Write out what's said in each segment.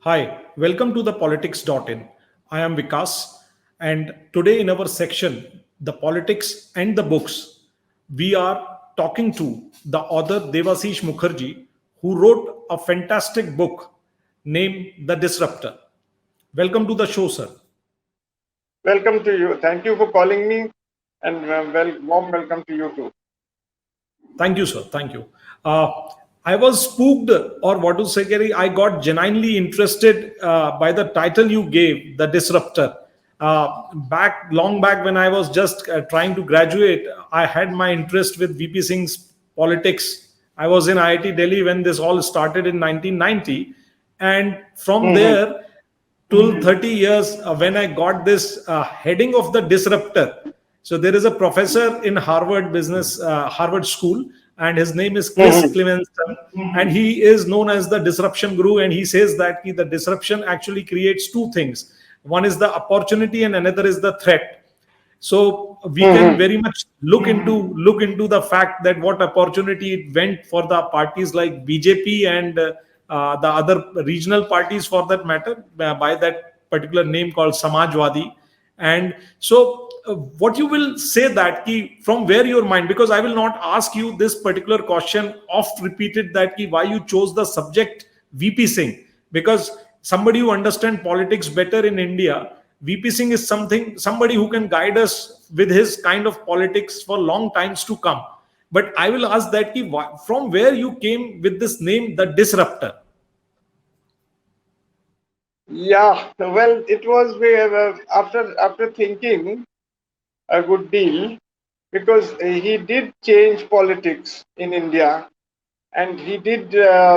Hi, welcome to thePolitics.in. I am Vikas, and today in our section, The Politics and the Books, we are talking to the author Debashish Mukherji, who wrote a fantastic book named The Disruptor. Welcome to the show, sir. Welcome to you. Thank you for calling me, and warm welcome to you too. Thank you, sir. Thank you. Uh, I was spooked, or what to say, Gary, I got genuinely interested by the title you gave, The Disruptor. Long back when I was just trying to graduate, I had my interest with VP Singh's politics. I was in IIT Delhi when this all started in 1990. And from Mhm. there, till 30 years when I got this heading of the disruptor. So there is a professor in Harvard School, and his name is Chris Mhm. Clemenson, and he is known as the disruption guru. And he says that the disruption actually creates two things: one is the opportunity, and another is the threat. So we can Mhm. very much look into the fact that what opportunity it went for the parties like BJP and the other regional parties for that matter, by that particular name called Samajwadi. And so what you will say that from where your mind, because I will not ask you this particular question oft repeated, that why you chose the subject VP Singh, because somebody who understands politics better in India, VP Singh is somebody who can guide us with his kind of politics for long times to come. But I will ask that from where you came with this name, the disruptor. Yeah, well, it was after thinking a good deal because he did change politics in India, and he did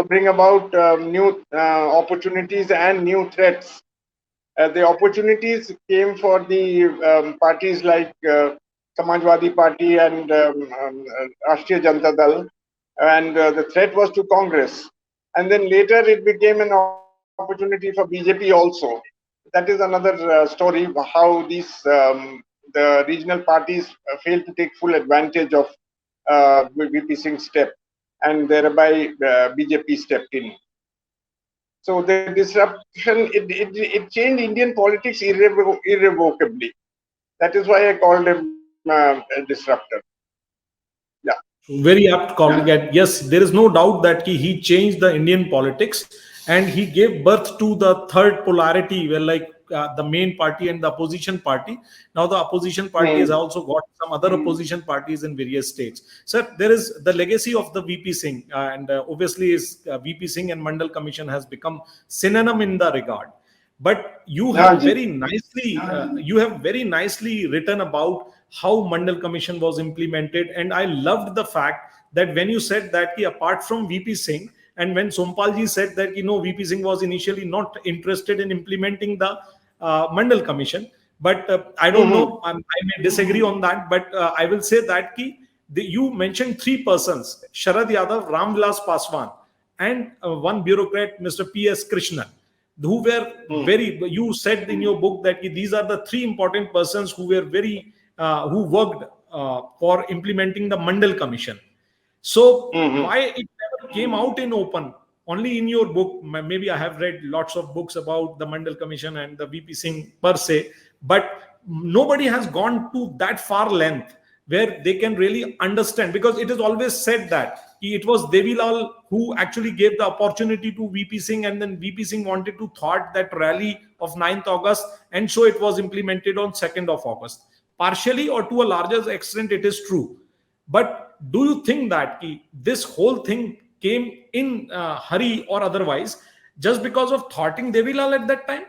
bring about new opportunities and new threats. The opportunities came for the parties like Samajwadi Party and Rashtriya Janata Dal, and the threat was to Congress. And then later it became an opportunity for BJP also. That is another story, how the regional parties failed to take full advantage of VP Singh's step, and thereby BJP stepped in. So the disruption, it changed Indian politics irrevocably. That is why I called him a disruptor. Yeah. Very apt calling it. Yes, there is no doubt that he changed the Indian politics, and he gave birth to the third polarity, where like the main party and the opposition party. Now the opposition party has Hmm. also got some other opposition parties in various states. So there is the legacy of the VP Singh, and obviously is VP Singh and Mandal Commission has become synonym in the regard. But हाँ जी. you have very nicely written about how Mandal Commission was implemented, and I loved the fact that when you said that apart from VP Singh, and when Sompalji said that VP Singh was initially not interested in implementing the Mandal Commission, but I don't know, Mhm. I may disagree on that, but I will say that you mentioned three persons: Sharad Yadav, Ram Vilas Paswan, and one bureaucrat, Mr. P.S. Krishnan, who were very, you said in your book that these are the three important persons who were very who worked for implementing the Mandal Commission. So why Mhm. it never came out in open? Only in your book, maybe I have read lots of books about the Mandal Commission and the VP Singh per se, but nobody has gone to that far length where they can really understand, because it is always said that it was Devi Lal who actually gave the opportunity to VP Singh, and then VP Singh wanted to thwart that rally of 9th August, and so it was implemented on 2nd of August. Partially or to a larger extent, it is true. But do you think that this whole thing came in hurry or otherwise, just because of thwarting Devi Lal at that time?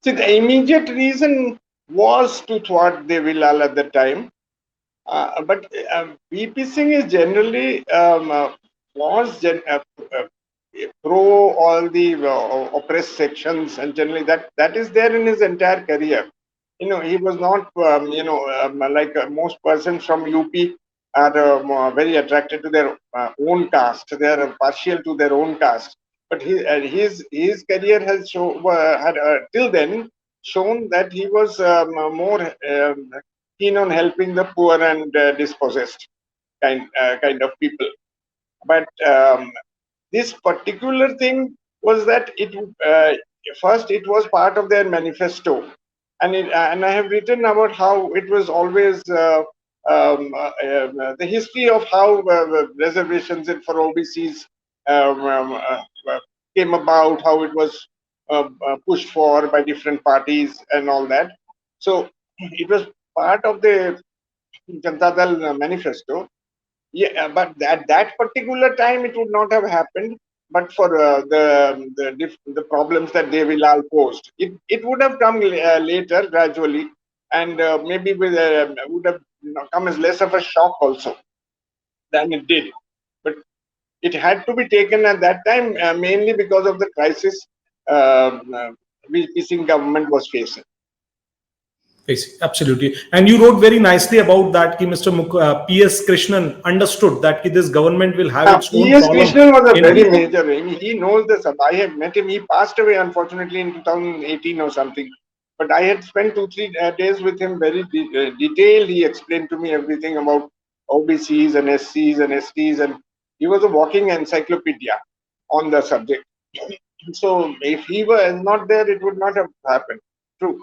See, the immediate reason was to thwart Devi Lal at the time, but VP Singh is generally was pro all the oppressed sections, and generally that is there in his entire career. He was not like most persons from UP are very attracted to their own caste. They are partial to their own caste, but his career has had till then shown that he was more keen on helping the poor and dispossessed kind of people. But this particular thing was that first it was part of their manifesto, and I have written about how it was always the history of how reservations for OBCs um, um, uh, uh, came about, how it was pushed for by different parties and all that. So it was part of the Janata Dal manifesto. Yeah, but at that particular time, it would not have happened. But for the problems that Devilal posed, it would have come later, gradually, and maybe would have come as less of a shock also than it did. But it had to be taken at that time, mainly because of the crisis VP Singh government was facing. Absolutely. And you wrote very nicely about that ki Mr. P.S. Krishnan understood that ki this government will have its own P.S. column. Krishnan was a very major. He knows the sub. I have met him. He passed away, unfortunately, in 2018 or something. But I had spent 2-3 days with him, very detailed. He explained to me everything about OBCs and SCs and STs, and he was a walking encyclopedia on the subject. So if he were not there, it would not have happened. True.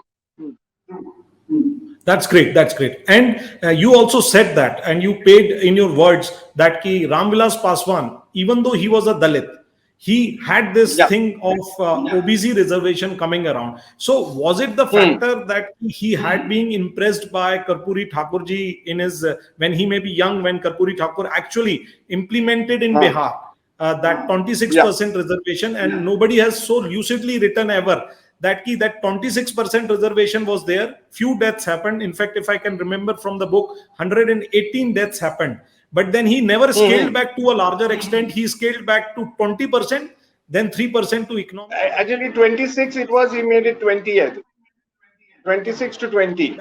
That's great. That's great. And you also said that, and you paid in your words that ki Ramvilas Paswan, even though he was a Dalit, he had this thing of OBC reservation coming around. So was it the factor that he had been impressed by Karpuri Thakurji in his, when he may be young, when Karpuri Thakur actually implemented in Bihar that 26% reservation, and nobody has so lucidly written ever that 26% reservation was there. Few deaths happened. In fact, if I can remember from the book, 118 deaths happened. But then he never scaled back to a larger extent. He scaled back to 20%, then 3% to economic. Actually, 26 it was. He made it 20. 26 to 20.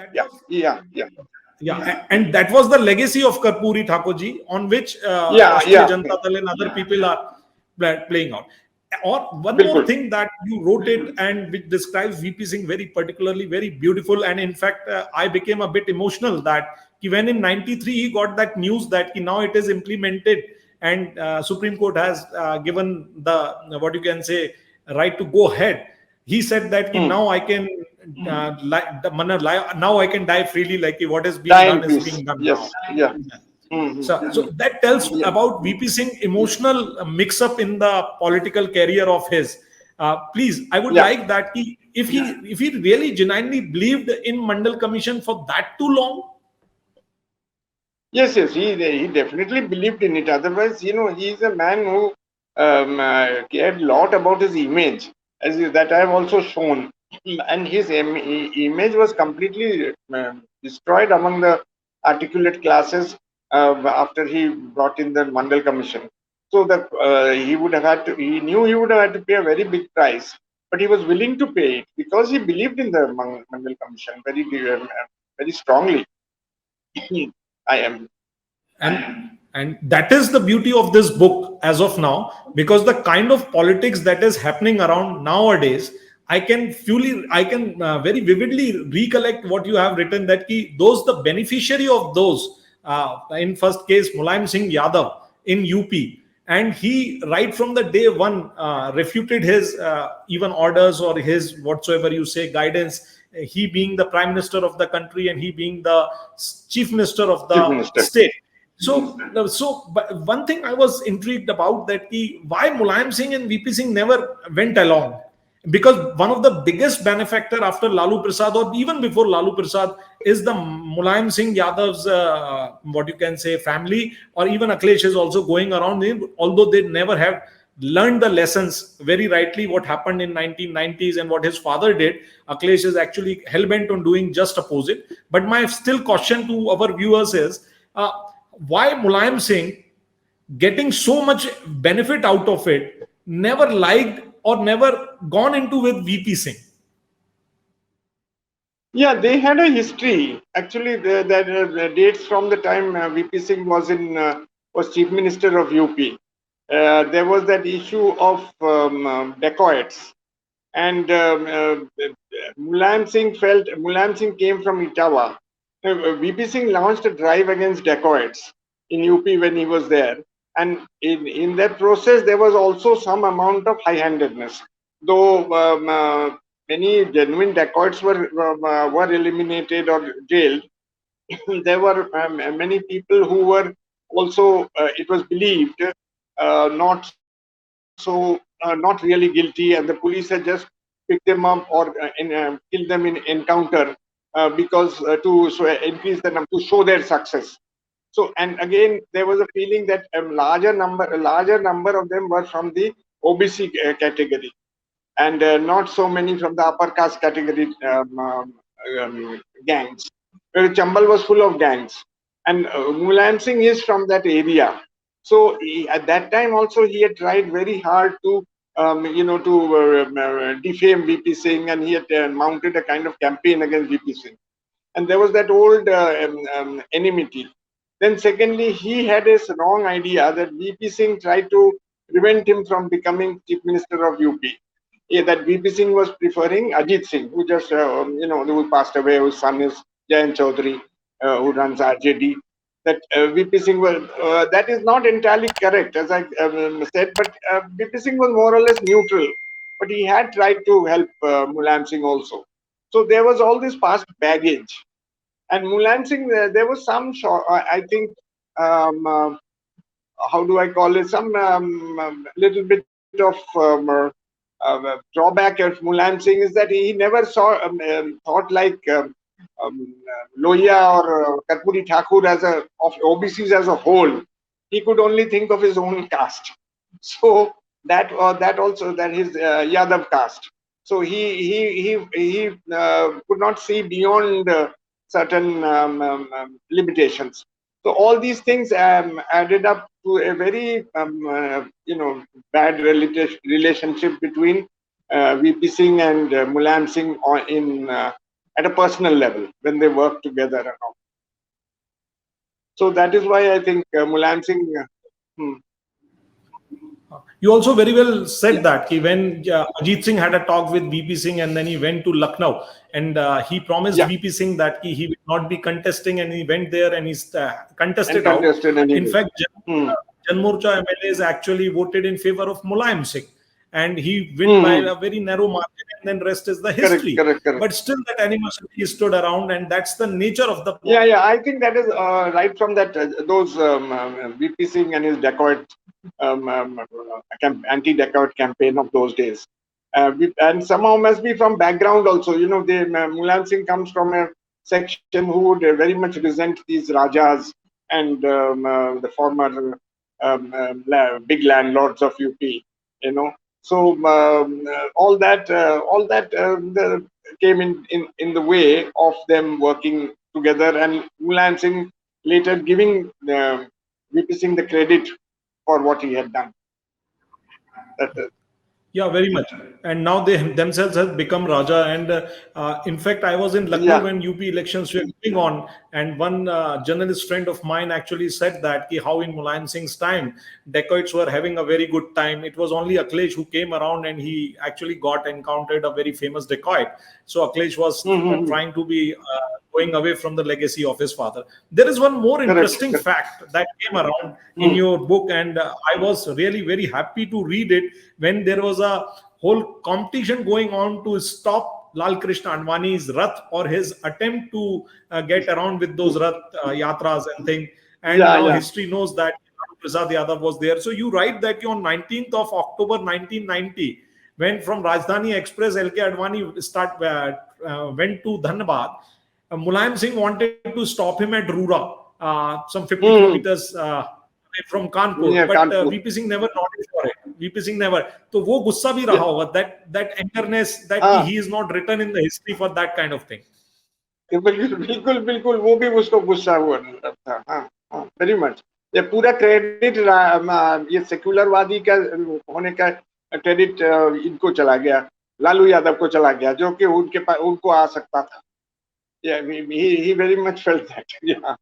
Yeah, and that was the legacy of Karpuri Thakurji, on which Rashtriya Janata Dal and other people are playing out. Or one more thing that you wrote it, and which describes VP Singh very particularly, very beautiful. And in fact, I became a bit emotional that when in 93 he got that news that now it is implemented, and Supreme Court has given the, what you can say, right to go ahead. He said that now I can now I can die freely, like what is being done is being done now. So that tells about VP Singh emotional mix-up in the political career of his. Please, I would like that if he really genuinely believed in Mandal Commission for that too long. Yes, he definitely believed in it. Otherwise, he's a man who cared a lot about his image, as that I have also shown, and his image was completely destroyed among the articulate classes after he brought in the Mandal Commission. So that he knew he would have had to pay a very big price, but he was willing to pay it because he believed in the Mandal Commission very strongly. I am. And that is the beauty of this book as of now, because the kind of politics that is happening around nowadays, I can very vividly recollect what you have written, that the beneficiary of those, in first case Mulayam Singh Yadav in UP, and he right from the day one refuted his even orders or his whatsoever you say guidance, he being the prime minister of the country and he being the chief minister of the state. So but one thing I was intrigued about, that why Mulayam Singh and VP Singh never went along, because one of the biggest benefactor after Lalu Prasad, or even before Lalu Prasad, is the Mulayam Singh Yadav's what you can say family, or even Akhilesh is also going around him, although they never have learned the lessons very rightly what happened in 1990s and what his father did. Akhilesh is actually hell-bent on doing just opposite. But my still question to our viewers is, why Mulayam Singh, getting so much benefit out of it, never liked or never gone into with VP Singh? Yeah, they had a history. Actually, that dates from the time VP Singh was chief minister of UP. There was that issue of dacoits, and Mulayam Singh came from Itawa. VP Singh launched a drive against dacoits in UP when he was there, And in that process, there was also some amount of high-handedness. Though many genuine dacoits were eliminated or jailed, there were many people who were also, it was believed, not really guilty, and the police had just picked them up or killed them in encounter because increase the number, to show their success. So, and again, there was a feeling that a larger number of them were from the OBC category, and not so many from the upper caste category gangs. Chambal was full of gangs, and Mulayam Singh is from that area. So at that time also he had tried very hard to defame VP Singh, and he had mounted a kind of campaign against VP Singh, and there was that old enmity. Then secondly, he had a wrong idea that VP Singh tried to prevent him from becoming Chief Minister of UP. That VP Singh was preferring Ajit Singh, who just who passed away, whose son is Jayant Chaudhary, who runs RJD. That VP Singh was, that is not entirely correct, as I said, but VP Singh was more or less neutral, but he had tried to help Mulayam Singh also. So there was all this past baggage. And Mulayam Singh, there was some, I think, how do I call it, some little bit of drawback of Mulayam Singh is that he never thought like Lohia or Karpuri Thakur of OBCs as a whole. He could only think of his own caste. So that his Yadav caste. So he could not see beyond certain limitations. So all these things added up to a very bad relationship between VP Singh and Mulayam Singh at a personal level when they worked together and all. So that is why I think Mulayam Singh. You also very well said that when Ajit Singh had a talk with VP Singh, and then he went to Lucknow, and he promised VP Singh that he will not be contesting, and he went there and he contested out. Anyway. In fact, Jan Morcha MLAs actually voted in favor of Mulayam Singh, and he won by a very narrow margin, and then rest is the history. Correct. But still that animosity stood around, and that's the nature of the problem. Yeah, I think that is right from that those VP Singh and his dacoit anti-dacoit campaign of those days, and somehow must be from background also. Mulayam Singh comes from a section who would very much resent these rajas and the former big landlords of UP. So all that came in the way of them working together, and Mulayam Singh later giving VP Singh the credit for what he had done. Yeah, very much. And now they themselves have become Raja. And in fact, I was in Lucknow when UP elections were going on. And one journalist friend of mine actually said that how in Mulayam Singh's time, dacoits were having a very good time. It was only Akhilesh who came around, and he actually encountered a very famous dacoit. So Akhilesh was trying to be going away from the legacy of his father. There is one more interesting fact that came around in your book, and I was really very happy to read it when there was a whole competition going on to stop Lal Krishna Advani's Rath, or his attempt to get around with those Rath yatras and things. And now history knows that Prasad Yadav was there. So you write that on 19th of October 1990, when from Rajdhani Express, LK Advani went to Dhanbad, Mulayam Singh wanted to stop him at Rura, some 50 kilometers away from Kanpur, but VP Singh never noticed for it. VP Singh never. So वो गुस्सा भी रहा होगा, that angerness that he is not written in the history for that kind of thing. बिल्कुल वो भी उसको गुस्सा हुआ था, very much. ये पूरा क्रेडिट ये सेक्युलरवादी का होने का क्रेडिट इनको चला गया, लालू यादव को चला गया, जो कि उनको आ सकता था. Yeah, he very much felt that. Yeah.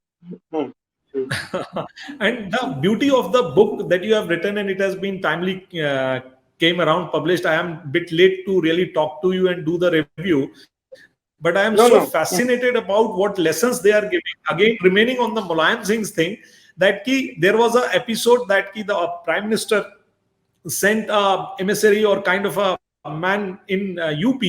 And the beauty of the book that you have written, and it has been timely came around published. I am a bit late to really talk to you and do the review, but I am fascinated about what lessons they are giving. Again, remaining on the Mulayam Singh's thing, that there was a episode that the Prime Minister sent a emissary or kind of a man in UP,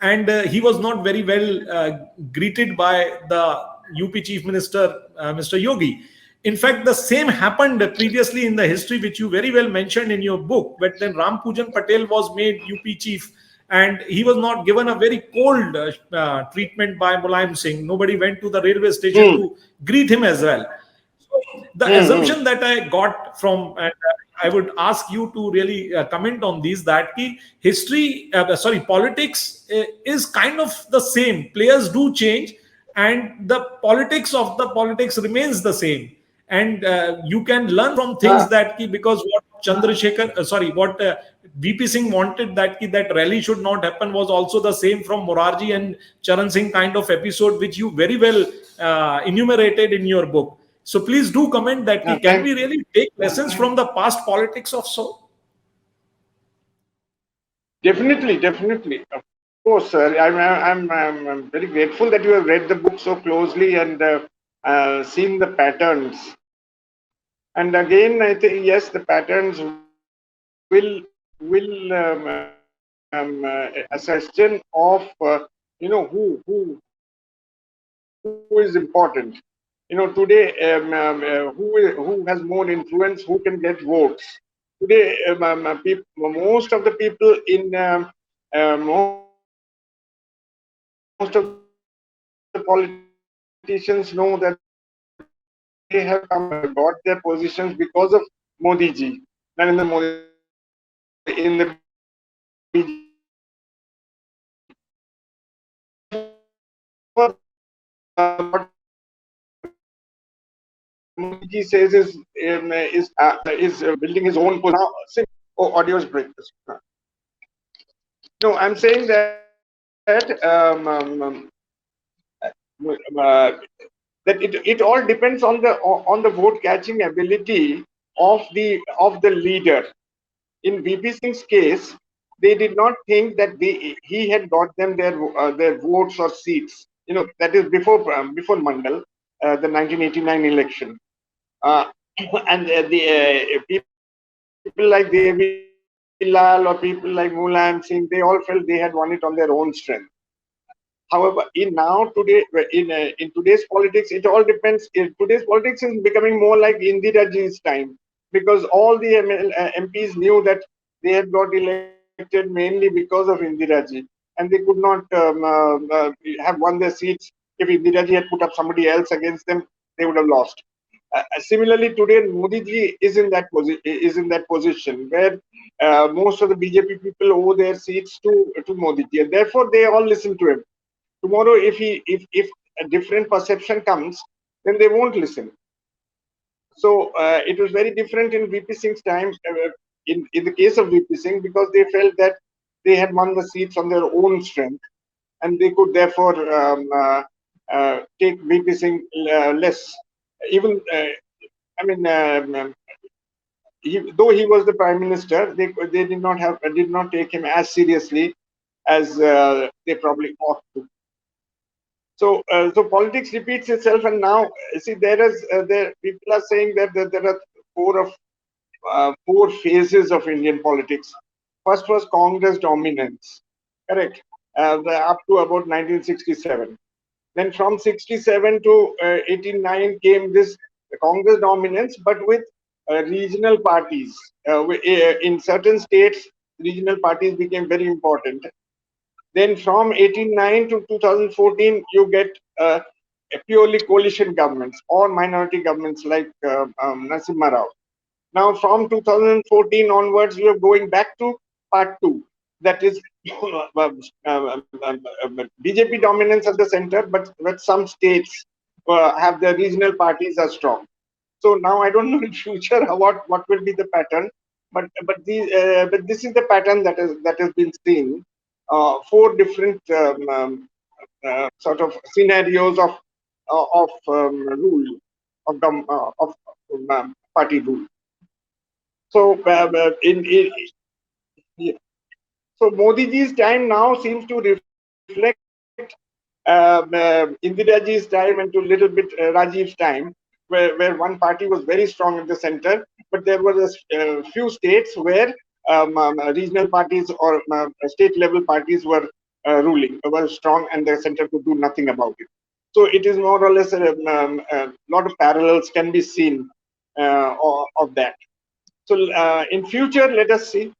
and he was not very well greeted by the UP Chief Minister, Mr. Yogi. In fact, the same happened previously in the history, which you very well mentioned in your book, when then Ram Pujan Patel was made UP Chief, and he was not given a very cold treatment by Mulayam Singh. Nobody went to the railway station to greet him as well. So the assumption that I got from, and I would ask you to really comment on these, that politics is kind of the same. Players do change, and the politics of the politics remains the same. And you can learn from things that because what what VP Singh wanted, that rally should not happen, was also the same from Morarji and Charan Singh kind of episode, which you very well enumerated in your book. So please do comment that can we really take lessons from the past politics of so? Definitely, definitely. Of course, sir. I'm very grateful that you have read the book so closely and seen the patterns. And again, I think yes, the patterns will a question of who is important. Today, who has more influence, who can get votes. Today, most of the people in most of the politicians know that they have got their positions because of Modi ji, Narendra Modi in the what Modi ji says is building his own position. Oh, audio is breaking. No, I'm saying that it all depends on the vote catching ability of the leader. In VP Singh's case, they did not think that he had got them their votes or seats. That is before Mandal, the 1989 election, and the people like Devi Lal or people like Mulayam Singh, they all felt they had won it on their own strength. However, in today's politics, it all depends. Today's politics is becoming more like Indira Ji's time, because all the MPs knew that they had got elected mainly because of Indira Ji, and they could not have won their seats. If Indira Ji had put up somebody else against them, they would have lost. Similarly, today Modi ji is in that position where most of the BJP people owe their seats to Modi ji, and therefore they all listen to him. Tomorrow, if a different perception comes, then they won't listen. So it was very different in VP Singh's time. In the case of VP Singh, because they felt that they had won the seats on their own strength, and they could therefore take VP Singh less. Even though he was the prime minister, they did not take him as seriously as they probably ought to. So politics repeats itself, and now see there people are saying that there are four phases of Indian politics. First was Congress dominance, correct, up to about 1967. Then from 67 to 89 came this Congress dominance, but with regional parties. In certain states, regional parties became very important. Then from 1889 to 2014, you get purely coalition governments or minority governments like Narasimha Rao. Now from 2014 onwards, we are going back to part two. That is BJP dominance at the center, but some states have their regional parties are strong. So now I don't know in future what will be the pattern, but this is the pattern that has been seen. Four different sort of scenarios of rule of party rule. So so Modi ji's time now seems to reflect Indira ji's time and to little bit Rajiv's time. where one party was very strong in the center, but there were a few states where regional parties or state level parties were strong, and the center could do nothing about it. So it is more or less a lot of parallels can be seen of that. So in future, let us see.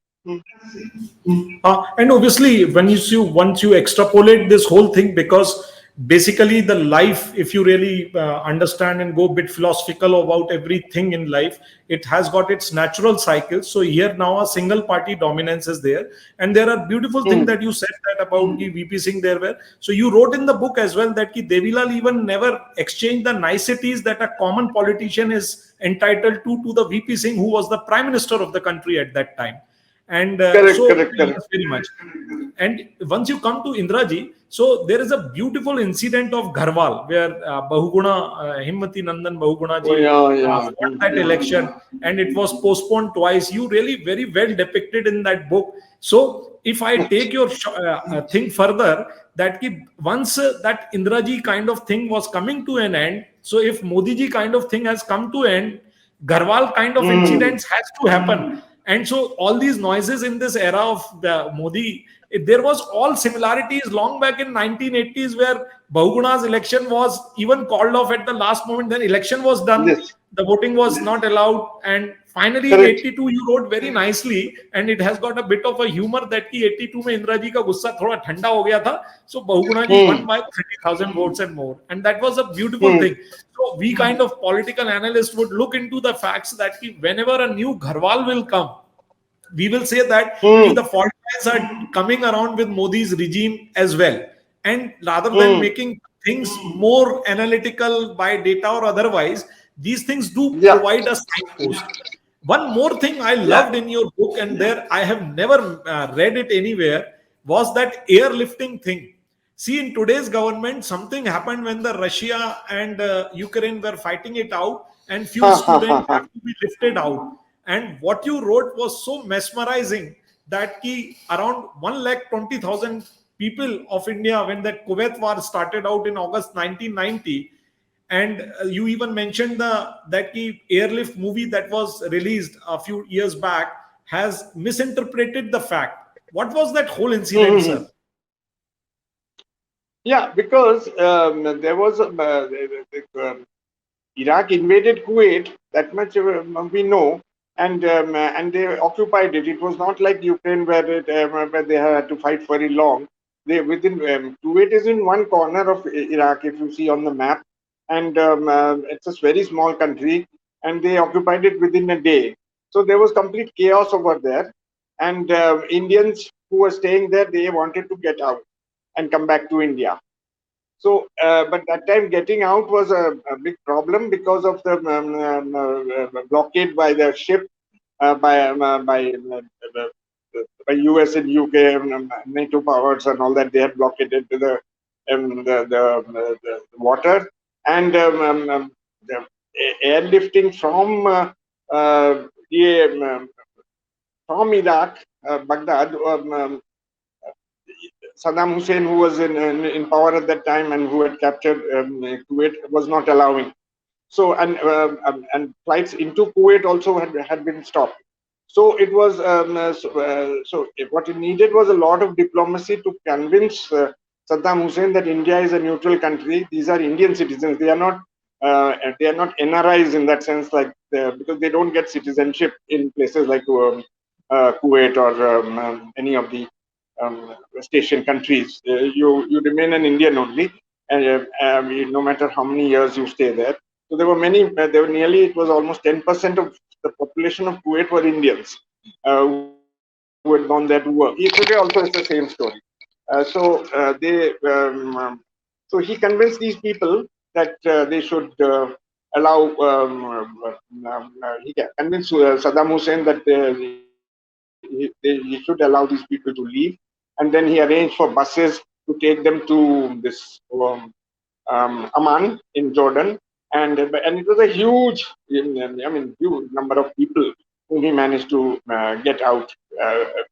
And obviously, when you see, once you extrapolate this whole thing, because basically the life, if you really understand and go a bit philosophical about everything in life, it has got its natural cycles. So here now a single party dominance is there, and there are beautiful things Hmm. that you said that about the VP Singh there were. So you wrote in the book as well that ki Devilal even never exchanged the niceties that a common politician is entitled to the VP Singh, who was the prime minister of the country at that time. And Correct, so, correct, yes, correct. very much. And once you come to Indraji, so there is a beautiful incident of Gharwal where Bahuguna, Himmati Nandan Bahuguna Oh, ji yeah, yeah. fought that election, and it was postponed twice. You really very well depicted in that book. So if I take your thing further, that once that Indraji kind of thing was coming to an end, so if Modi ji kind of thing has come to end, Garhwal kind of Hmm. incidents has to happen. And so all these noises in this era of the Modi, there was all similarities long back in 1980s where Bahuguna's election was even called off at the last moment. Then election was done, Yes, the voting was not allowed, and finally in correct. 82 you wrote very nicely, and it has got a bit of a humor that ki 82 में इंदिरा जी का गुस्सा थोड़ा ठंडा हो गया था, so Bahuguna ji won Hmm. by 30,000 votes and more, and that was a beautiful Hmm. thing. So we kind of political analysts would look into the facts that whenever a new Gharwal will come, we will say that Hmm. the fault lines are coming around with Modi's regime as well. And rather than Hmm. making things more analytical by data or otherwise, these things do Yeah, provide a signpost. One more thing I yeah. loved in your book, and there I have never read it anywhere, was that airlifting thing. See, in today's government, something happened when the Russia and Ukraine were fighting it out, and few Ha ha ha students ha. have to be lifted out. And what you wrote was so mesmerizing that around 1,20,000 people of India, when that Kuwait war started out in August 1990, and you even mentioned that airlift movie that was released a few years back has misinterpreted the fact. What was that whole Hmm, incident, hmm, hmm. sir? Yeah, because there was Iraq invaded Kuwait. That much we know, and they occupied it. It was not like Ukraine where they had to fight very long. They within Kuwait is in one corner of Iraq, if you see on the map, and it's a very small country, and they occupied it within a day. So there was complete chaos over there, and Indians who were staying there, they wanted to get out and come back to India. So, but that time getting out was a big problem because of the blockade by the ship by US and UK NATO powers and all that. They had blockaded the water, and the airlifting from Iraq, Baghdad. Saddam Hussein, who was in power at that time and who had captured Kuwait, was not allowing. So and flights into Kuwait also had been stopped. So it was what it needed was a lot of diplomacy to convince Saddam Hussein that India is a neutral country. These are Indian citizens. They are not NRIs in that sense, like because they don't get citizenship in places like Kuwait or any of the West Asian countries. You remain an Indian only, and no matter how many years you stay there. So there were many. There were nearly. It was almost 10% of the population of Kuwait were Indians who had gone there to work. Today also it's the same story. So he convinced these people that they should allow. He convinced Saddam Hussein that he should allow these people to leave, and then he arranged for buses to take them to this Amman in Jordan, and it was a huge, I mean, huge number of people whom he managed to get out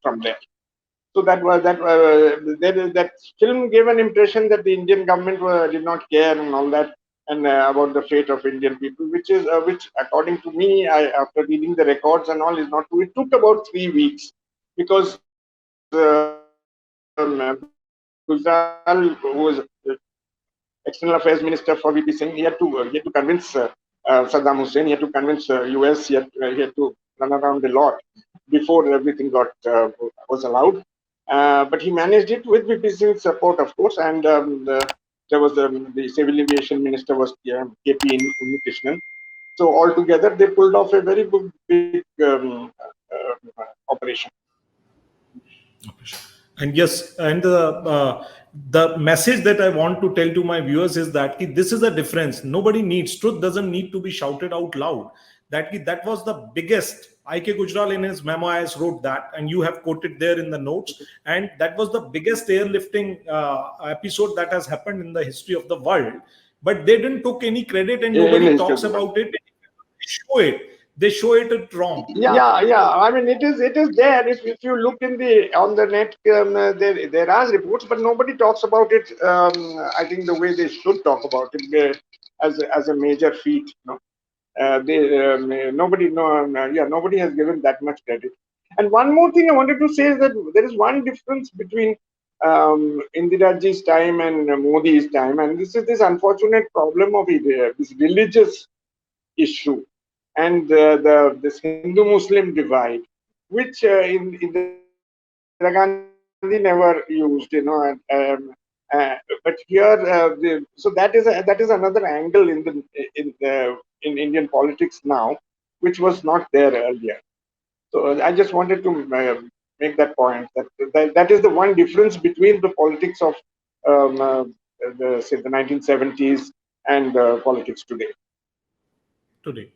from there. So that film gave an impression that the Indian government did not care and all that, and about the fate of Indian people, which according to me, after reading the records and all, is not true. It took about 3 weeks because Gujral, who was external affairs minister for VP Singh, he had to convince Saddam Hussein. He had to convince US. He had to run around a lot before everything was allowed. But he managed it with VP Singh's support, of course. And there was the civil aviation minister was KP Unnikrishnan. So altogether, they pulled off a very big operation. And yes, and the message that I want to tell to my viewers is that this is a difference. Nobody needs, truth doesn't need to be shouted out loud. That was the biggest. I.K. Gujral in his memoirs wrote that, and you have quoted there in the notes. And that was the biggest airlifting episode that has happened in the history of the world. But they didn't took any credit, and nobody talks about it. They show it wrong. Yeah. I mean, it is there. If you look on the net, there are reports, but nobody talks about it. I think the way they should talk about it as a major feat. Nobody has given that much credit. And one more thing I wanted to say is that there is one difference between Indiraji's time and Modi's time, and this is this unfortunate problem of this religious issue and this Hindu-Muslim divide, which Indira Gandhi never used, but here, so that is another angle in Indian politics now, which was not there earlier. So I just wanted to make that point that is the one difference between the politics of the 1970s and politics today.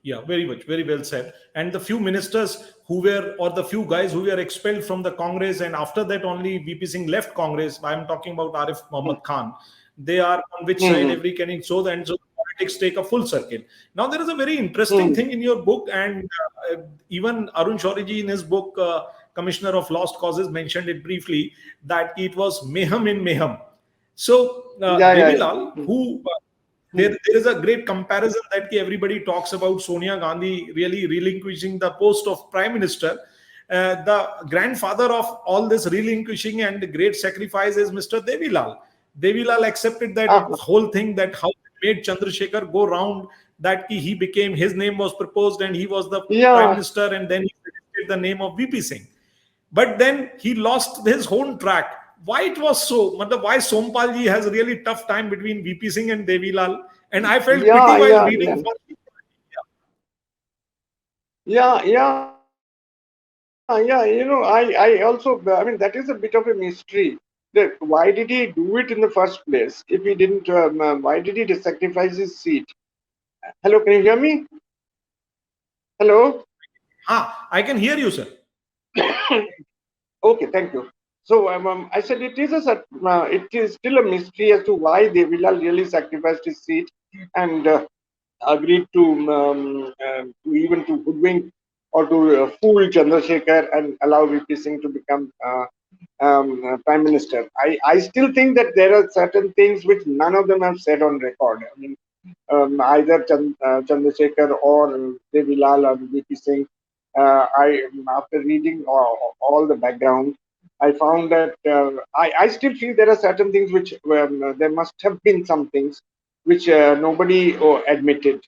Yeah, very much, very well said. And the few ministers the few guys who were expelled from the Congress, and after that only VP Singh left Congress. I'm talking about Arif Muhammad Khan. They are on which side every can so, and so politics take a full circle. Now there is a very interesting thing in your book, and even Arun Shauriji in his book Commissioner of Lost Causes mentioned it briefly, that it was mayhem in mayhem. So Devilal, who there is a great comparison that everybody talks about Sonia Gandhi really relinquishing the post of Prime Minister. The grandfather of all this relinquishing and the great sacrifice is Mr. Devilal. Devilal accepted that whole thing, that how it made Chandrasekhar go round, that he became, his name was proposed and he was the Prime Minister, and then he suggested the name of VP Singh. But then he lost his own track. Why it was so? Why Sompal ji has a really tough time between VP Singh and Devilal, and I felt pity while reading. Yeah. I also, I mean, that is a bit of a mystery. Why did he do it in the first place? If he didn't, why did he sacrifice his seat? Hello, can you hear me? Hello? I can hear you, sir. Okay, thank you. So I said it is still a mystery as to why Devilal really sacrificed his seat and agreed to even to hoodwink or to fool Chandrasekhar and allow VP Singh to become Prime Minister. I still think that there are certain things which none of them have said on record. I mean, either Chandrasekhar or Devilal or VP Singh. After reading all the background, I found that I still feel there are certain things which there must have been some things which nobody admitted.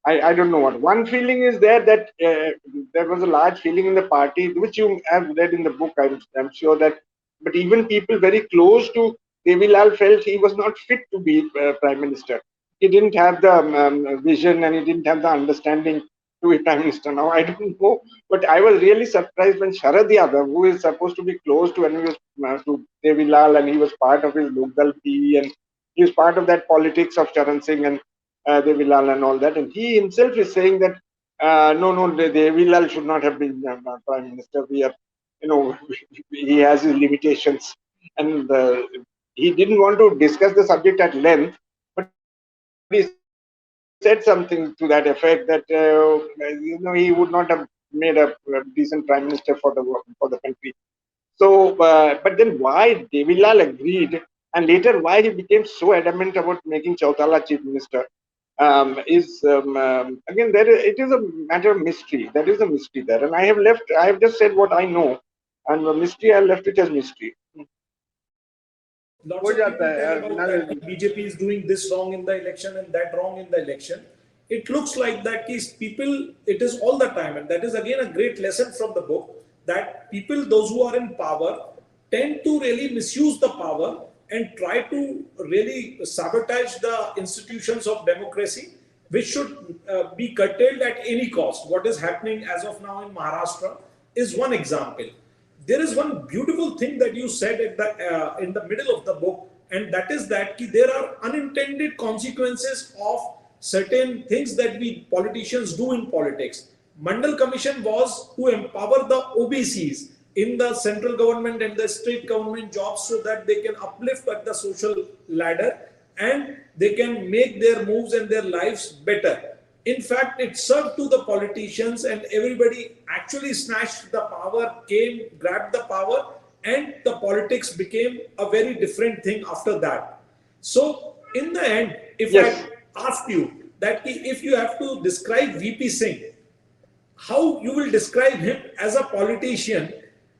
I don't know what. One feeling is there that there was a large feeling in the party, which you have read in the book, I'm sure that, but even people very close to Devilal felt he was not fit to be Prime Minister. He didn't have the vision and he didn't have the understanding to be Prime Minister. Now, I don't know, but I was really surprised when Sharad Yadav, who is supposed to be close to, and he was to Devilal, and he was part of his Lokdal P, and he was part of that politics of Charan Singh and Devilal and all that, and he himself is saying that no, Devilal should not have been Prime Minister. We are, he has his limitations, and he didn't want to discuss the subject at length, but he said something to that effect that he would not have made a decent Prime Minister for the country. So, but then why Devilal agreed, and later why he became so adamant about making Chautala Chief Minister? again it is a matter of mystery. That is a mystery there, and I have just said what I know, and the mystery I left it as mystery. Lots हो of जाता people है tell about ना, that BJP is doing this wrong in the election and that wrong in the election. It looks like that is people, it is all the time, and that is again a great lesson from the book, that people, those who are in power, tend to really misuse the power and try to really sabotage the institutions of democracy, which should be curtailed at any cost. What is happening as of now in Maharashtra is one example. There is one beautiful thing that you said at the in the middle of the book, and that is that there are unintended consequences of certain things that we politicians do in politics. Mandal Commission was to empower the OBCs in the central government and the state government jobs so that they can uplift at the social ladder and they can make their moves and their lives better. In fact, it served to the politicians, and everybody actually snatched the power, came, grabbed the power, and the politics became a very different thing after that. So, in the end, if yes. I ask you that if you have to describe VP Singh, how you will describe him as a politician,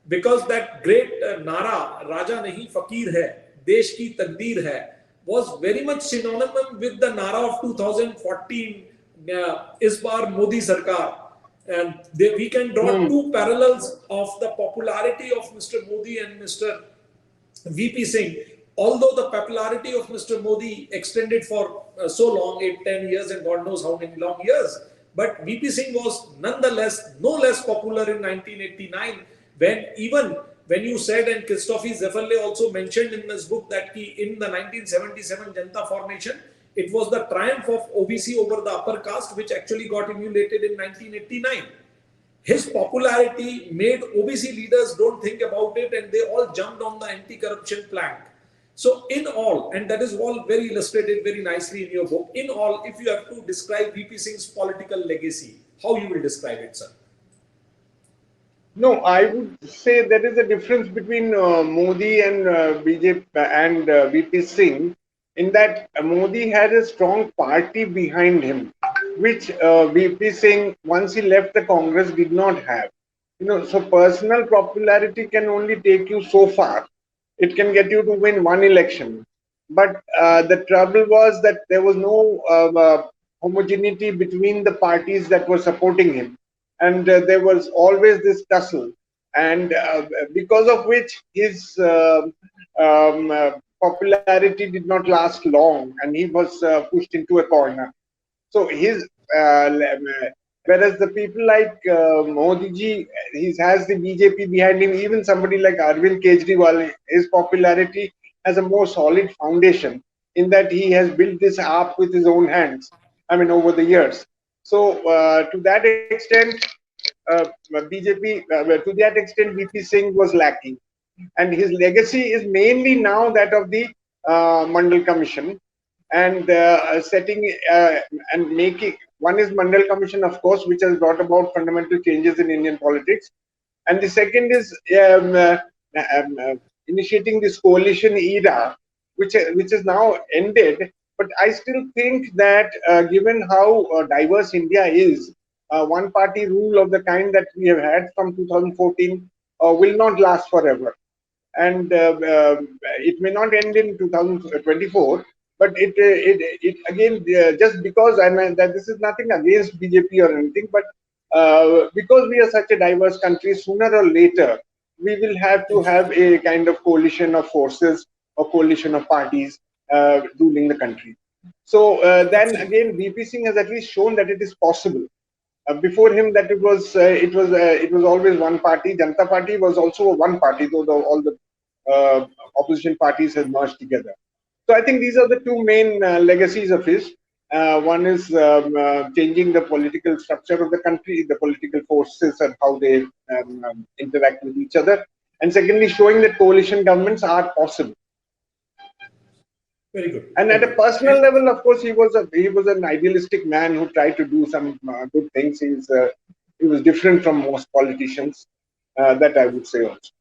because that great Nara, Raja nahi fakir hai, Desh ki takdeer hai, was very much synonymous with the Nara of 2014, is bar Modi Sarkar. And we can draw two parallels of the popularity of Mr. Modi and Mr. VP Singh. Although the popularity of Mr. Modi extended for so long, 8-10 years, and God knows how many long years, but VP Singh was nonetheless no less popular in 1989, when even when you said, and Christophe Zefferle also mentioned in this book, that in the 1977 Janta formation, it was the triumph of OBC over the upper caste which actually got emulated in 1989. His popularity made OBC leaders don't think about it, and they all jumped on the anti-corruption plank. So in all, and that is all very illustrated very nicely in your book, in all, if you have to describe VP Singh's political legacy, how you will describe it, sir? No, I would say there is a difference between Modi and BJP and VP Singh, in that Modi had a strong party behind him, which VP Singh, once he left the Congress, did not have. So personal popularity can only take you so far. It can get you to win one election, but the trouble was that there was no homogeneity between the parties that were supporting him, and there was always this tussle, and because of which his popularity did not last long, and he was pushed into a corner. So whereas the people like Modi ji, he has the BJP behind him. Even somebody like Arvind Kejriwal, his popularity has a more solid foundation, in that he has built this up with his own hands. I mean, over the years. So to that extent, BJP, to that extent, VP Singh was lacking, and his legacy is mainly now that of the Mandal Commission, and setting and making. One is Mandal Commission, of course, which has brought about fundamental changes in Indian politics, and the second is initiating this coalition era, which is now ended. But I still think that given how diverse India is, one party rule of the kind that we have had from 2014 will not last forever, and it may not end in 2024, but it again, just because, and that this is nothing against BJP or anything, but because we are such a diverse country, sooner or later we will have to have a kind of coalition of forces or coalition of parties ruling the country. So then again, VP Singh has at least shown that it is possible. Before him, that it was always one party. Janata Party was also one party, though all the opposition parties have merged together. So I think these are the two main legacies of his. One is changing the political structure of the country, the political forces, and how they interact with each other. And secondly, showing that coalition governments are possible. Very good. And Very at a good. personal level, of course, he was an idealistic man who tried to do some good things. He was different from most politicians. That I would say also.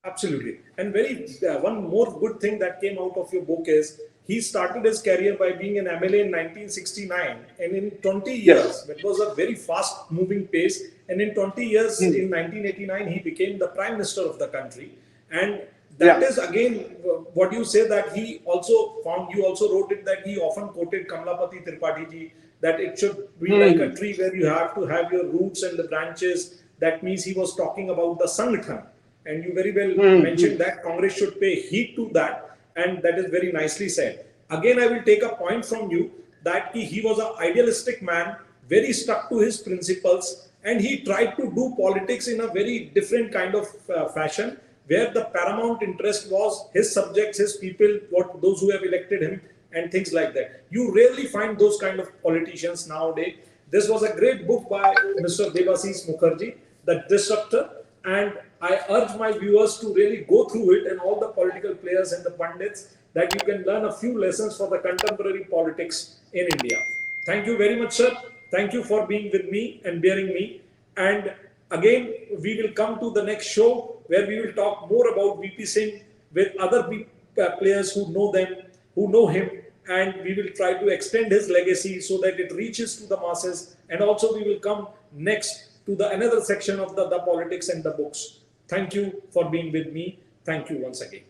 Absolutely. And very one more good thing that came out of your book is he started his career by being an MLA in 1969, and in 20 years, it was a very fast moving pace, and in 20 years, in 1989, he became the Prime Minister of the country. And that is again what you say, that he also found, you also wrote it, that he often quoted Kamalapati Tripathi ji, that it should be like a tree where you have to have your roots and the branches. That means he was talking about the Sanghathan, and you very well mentioned that Congress should pay heed to that, and that is very nicely said. Again, I will take a point from you that he was an idealistic man, very stuck to his principles, and he tried to do politics in a very different kind of fashion, where the paramount interest was his subjects, his people, what those who have elected him, and things like that. You rarely find those kind of politicians nowadays. This was a great book by Mr. Debashishmukherji, The Disruptor, and I urge my viewers to really go through it, and all the political players and the pundits, that you can learn a few lessons for the contemporary politics in India. Thank you very much, sir. Thank you for being with me and bearing me. And again, we will come to the next show where we will talk more about VP Singh with other players who know them, who know him, and we will try to extend his legacy so that it reaches to the masses. And also we will come next to the another section of the politics and the books. Thank you for being with me. Thank you once again.